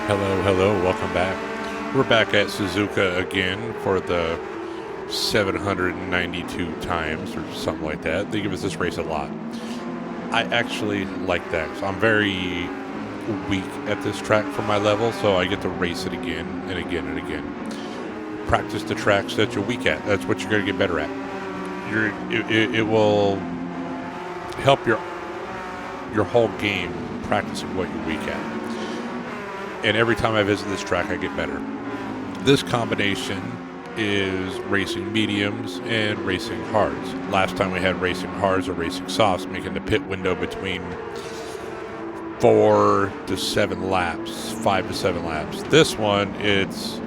Hello, welcome back. We're back at Suzuka again for the 792 times or something like that. They give us this race a lot. I actually like that. So I'm very weak at this track for my level, so I get to race it again and again and again. Practice the tracks that you're weak at. That's what you're going to get better at. It will help your whole game practicing what you're weak at. And every time I visit this track, I get better. This combination is racing mediums and racing hards. Last time we had racing hards or racing softs, making the pit window between 4 to 7 laps, 5 to 7 laps. This one, it's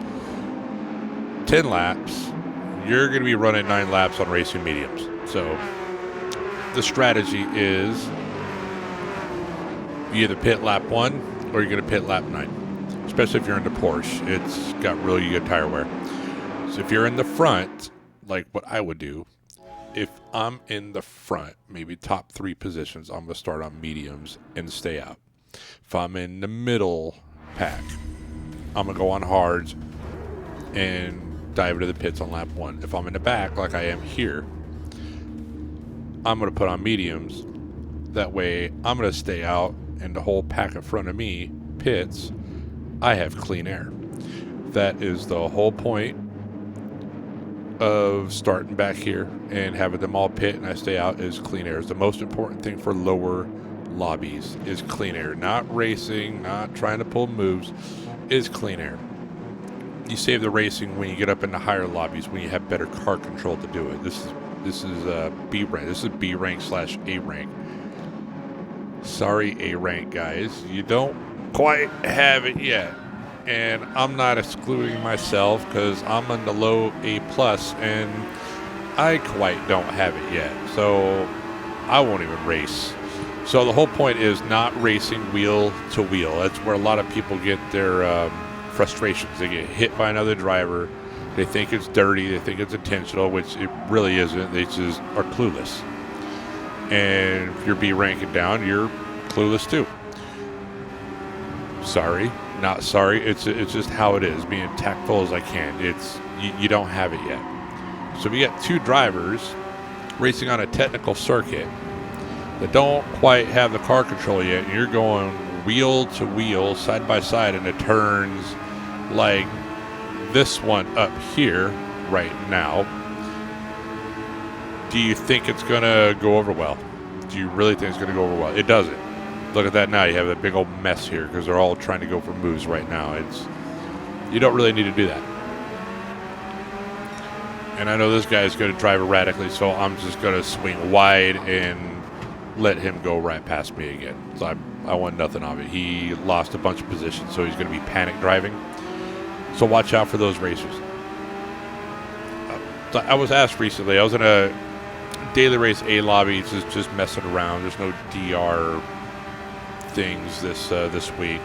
10 laps. You're going to be running 9 laps on racing mediums. So the strategy is you either pit lap 1 or you're going to pit lap 9. Especially if you're in the Porsche, it's got really good tire wear. So if you're in the front, like what I would do, if I'm in the front, maybe top 3 positions, I'm going to start on mediums and stay out. If I'm in the middle pack, I'm going to go on hards and dive into the pits on lap 1. If I'm in the back, like I am here, I'm going to put on mediums. That way, I'm going to stay out, and the whole pack in front of me pits. I have clean air. That is the whole point of starting back here and having them all pit and I stay out is clean air. It's the most important thing for lower lobbies is clean air. Not racing, not trying to pull moves, is clean air. You save the racing when you get up into higher lobbies when you have better car control to do it. This is B rank. This is B rank / A rank. Sorry, A rank guys. You don't quite have it yet, and I'm not excluding myself because I'm in the low A+, and I quite don't have it yet, so I won't even race. So the whole point is not racing wheel to wheel. That's where a lot of people get their frustrations. They get hit by another driver. They think it's dirty. They think it's intentional, which it really isn't. They just are clueless. And if you're B ranking down, you're clueless too. Sorry, not sorry. It's just how it is. Being tactful as I can. It's you don't have it yet. So we got 2 drivers racing on a technical circuit that don't quite have the car control yet, and you're going wheel to wheel, side by side, and it turns like this one up here right now. Do you think it's gonna go over well? Do you really think it's gonna go over well? It doesn't. Look at that now. You have a big old mess here because they're all trying to go for moves right now. You don't really need to do that. And I know this guy is going to drive erratically, so I'm just going to swing wide and let him go right past me again. So I want nothing of it. He lost a bunch of positions, so he's going to be panic driving. So watch out for those racers. So I was asked recently, I was in a daily race A lobby, just messing around. There's no DR things this week,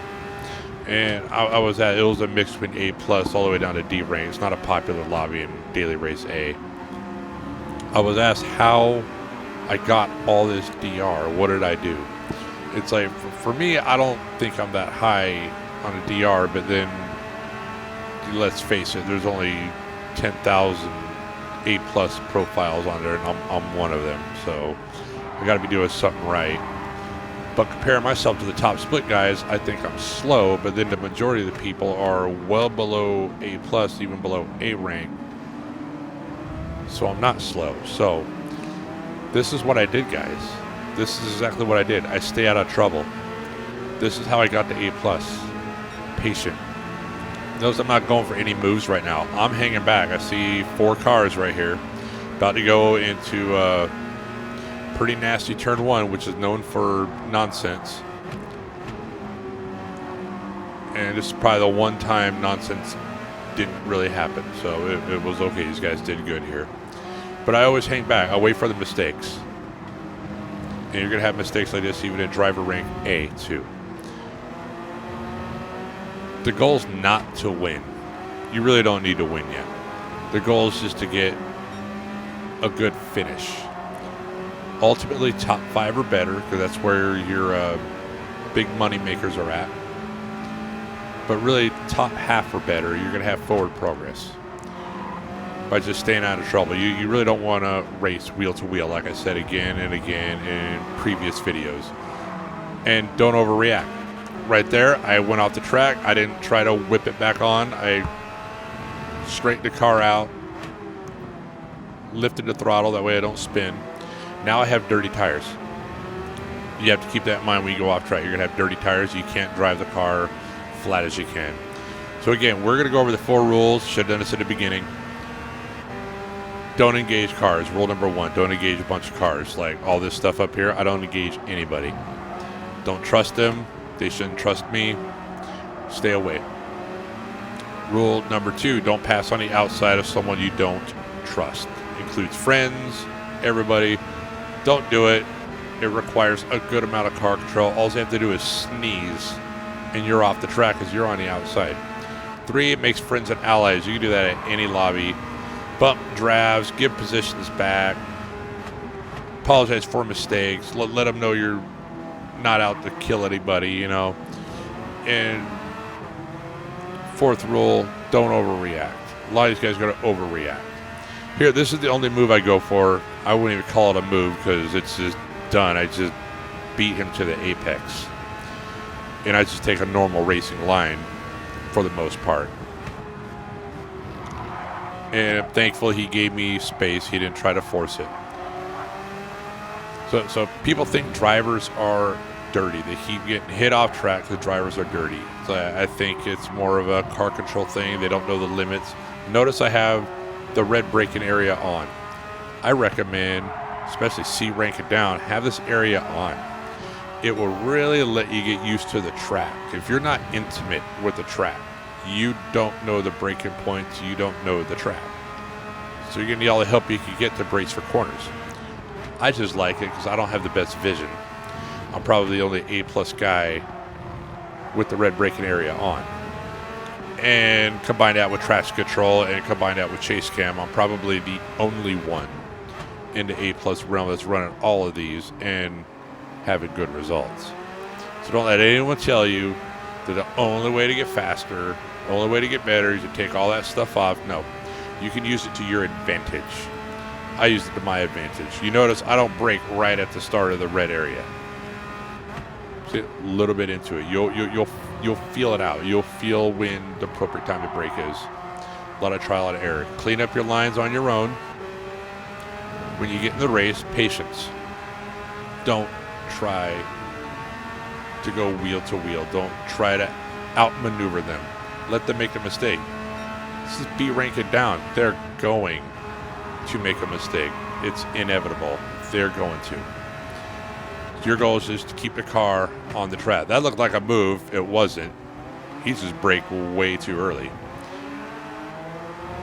and it was a mix between A+ all the way down to D rank. It's not a popular lobby in daily race A. I was asked how I got all this DR. What did I do? It's like for me, I don't think I'm that high on a DR, but then let's face it, there's only 10,000 A+ profiles on there, and I'm one of them, so I got to be doing something right. But comparing myself to the top split guys, I think I'm slow, but then the majority of the people are well below A+, even below A rank. So I'm not slow. So this is what I did, guys. This is exactly what I did. I stay out of trouble. This is how I got to A+. Patient. Notice I'm not going for any moves right now. I'm hanging back. I see 4 cars right here. About to go into pretty nasty turn 1, which is known for nonsense. And this is probably the one time nonsense didn't really happen. So it was okay. These guys did good here. But I always hang back. I wait for the mistakes. And you're going to have mistakes like this even in driver rank A too. The goal is not to win. You really don't need to win yet. The goal is just to get a good finish. Ultimately, top 5 or better, because that's where your big money makers are at. but really top half or better, you're going to have forward progress by just staying out of trouble. You really don't want to race wheel to wheel, like I said again and again in previous videos. And don't overreact. Right there, I went off the track. I didn't try to whip it back on. I straightened the car out, lifted the throttle, that way I don't spin. Now I have dirty tires. You have to keep that in mind when you go off track. You're going to have dirty tires. You can't drive the car flat as you can. So again, we're going to go over the 4 rules. Should have done this at the beginning. Don't engage cars. Rule number 1, don't engage a bunch of cars. Like all this stuff up here, I don't engage anybody. Don't trust them. They shouldn't trust me. Stay away. Rule number 2, don't pass on the outside of someone you don't trust. Includes friends, everybody. Don't do it. It requires a good amount of car control. All you have to do is sneeze and you're off the track because you're on the outside. 3, it makes friends and allies. You can do that at any lobby. Bump drafts, give positions back, apologize for mistakes, let them know you're not out to kill anybody, you know. And 4th rule, don't overreact. A lot of these guys are going to overreact. Here, this is the only move I go for. I wouldn't even call it a move because it's just done. I just beat him to the apex. And I just take a normal racing line for the most part. And I'm thankful he gave me space. He didn't try to force it. So people think drivers are dirty. They keep getting hit off track because drivers are dirty. So I think it's more of a car control thing. They don't know the limits. Notice I have the red braking area on. I recommend, especially C rank and down, have this area on. It will really let you get used to the track. If you're not intimate with the track, you don't know the braking points, you don't know the track. So you're going to need all the help you can get to brace for corners. I just like it because I don't have the best vision. I'm probably the only A+ guy with the red braking area on. And combine that with traction control and combine that with chase cam, I'm probably the only one in the A+ realm that's running all of these and having good results. So don't let anyone tell you that the only way to get faster, the only way to get better is to take all that stuff off. No, you can use it to your advantage. I use it to my advantage. You notice I don't brake right at the start of the red area. See, a little bit into it. You'll feel it out. You'll feel when the appropriate time to brake is. A lot of trial and error. Clean up your lines on your own. When you get in the race, patience. Don't try to go wheel to wheel. Don't try to outmaneuver them. Let them make a mistake. This is B rank it down. They're going to make a mistake. It's inevitable. They're going to. Your goal is just to keep the car on the track. That looked like a move. It wasn't. He just braked way too early.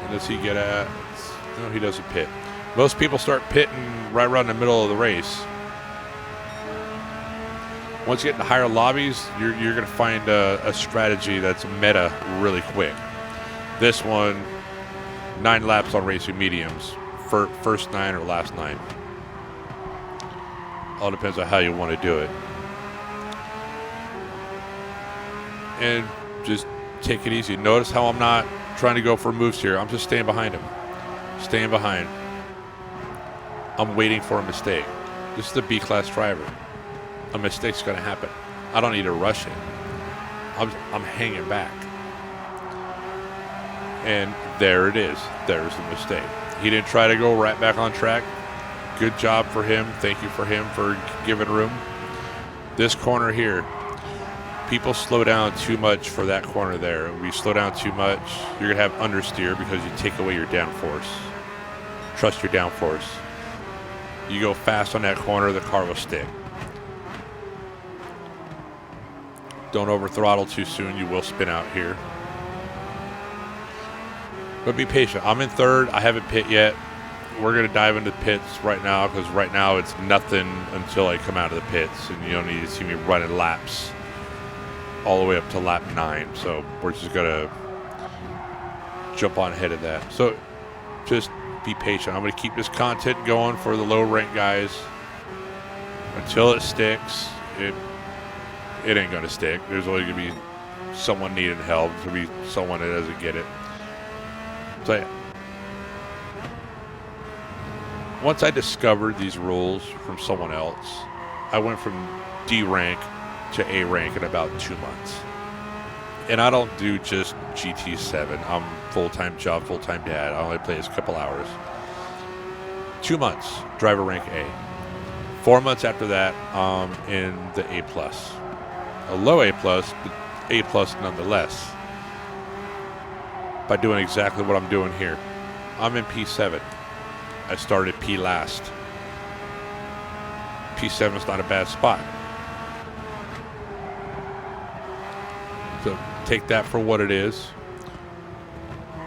And does he get a... No, he doesn't pit. Most people start pitting right around the middle of the race. Once you get into higher lobbies, you're going to find a strategy that's meta really quick. This one, 9 laps on racing mediums. First 9 or last 9. All depends on how you want to do it. And just take it easy. Notice how I'm not trying to go for moves here. I'm just staying behind him. Staying behind. I'm waiting for a mistake. This is the B-class driver. A mistake's going to happen. I don't need to rush it. I'm hanging back. And there it is. There's the mistake. He didn't try to go right back on track. Good job for him. Thank you for him for giving room. This corner here, people slow down too much for that corner there. When you slow down too much, you're going to have understeer because you take away your downforce. Trust your downforce. You go fast on that corner, the car will stick. Don't over throttle too soon. You will spin out here. But be patient. I'm in third. I haven't pit yet. We're going to dive into pits right now because right now it's nothing until I come out of the pits. And you don't need to see me running laps all the way up to lap 9. So we're just going to jump on ahead of that. So just be patient. I'm going to keep this content going for the low rank guys until it sticks. It ain't going to stick. There's only going to be someone needing help. There'll be someone that doesn't get it. So once I discovered these rules from someone else, I went from D rank to A rank in about 2 months. And I don't do just GT7. I'm full-time job, full-time dad. I only play this a couple hours. 2 months, driver rank A. 4 months after that, in the A+. A low A+, but A+ nonetheless. By doing exactly what I'm doing here. I'm in P7. I started P last. P7 is not a bad spot. So take that for what it is.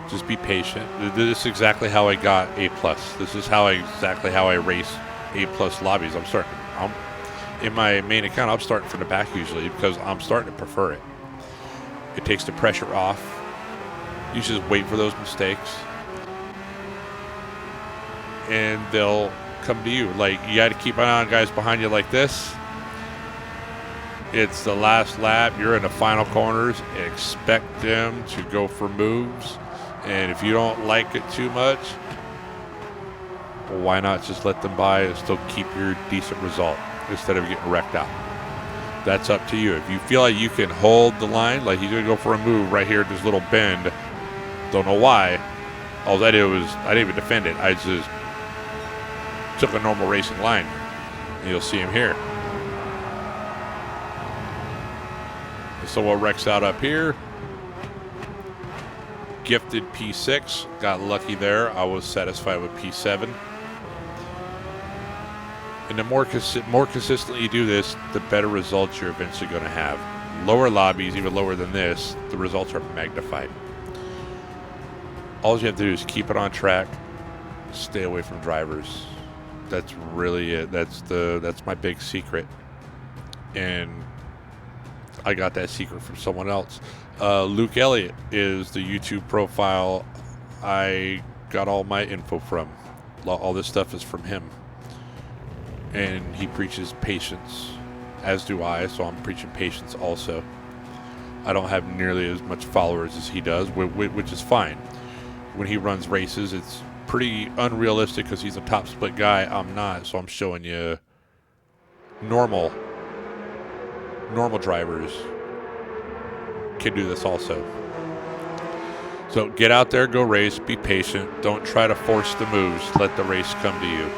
Just be patient. This is exactly how I got A+. This is exactly how I race A+ lobbies. In my main account, I'm starting from the back usually because I'm starting to prefer it. It takes the pressure off. You should just wait for those mistakes, and they'll come to you. Like, you got to keep an eye on guys behind you like this. It's the last lap. You're in the final corners. Expect them to go for moves. And if you don't like it too much, well, why not just let them by and still keep your decent result instead of getting wrecked out? That's up to you. If you feel like you can hold the line, like he's going to go for a move right here at this little bend, don't know why. All I did was, I didn't even defend it. I just took a normal racing line. And you'll see him here. So what wrecks out up here? Gifted P6. Got lucky there. I was satisfied with P7. And the more consistently you do this, the better results you're eventually going to have. Lower lobbies, even lower than this, the results are magnified. All you have to do is keep it on track. Stay away from drivers. That's really it. That's my big secret. And I got that secret from someone else. Luke Elliott is the YouTube profile I got all my info from. All this stuff is from him. And he preaches patience, as do I, so I'm preaching patience also. I don't have nearly as much followers as he does, which is fine. When he runs races, it's pretty unrealistic because he's a top split guy. I'm not, so I'm showing you normal drivers can do this also. So get out there, go race, be patient. Don't try to force the moves. Let the race come to you.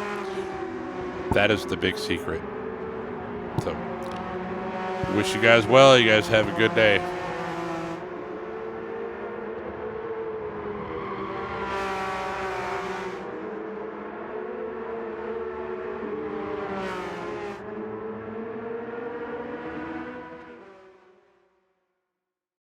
That is the big secret. So wish you guys well. You guys have a good day.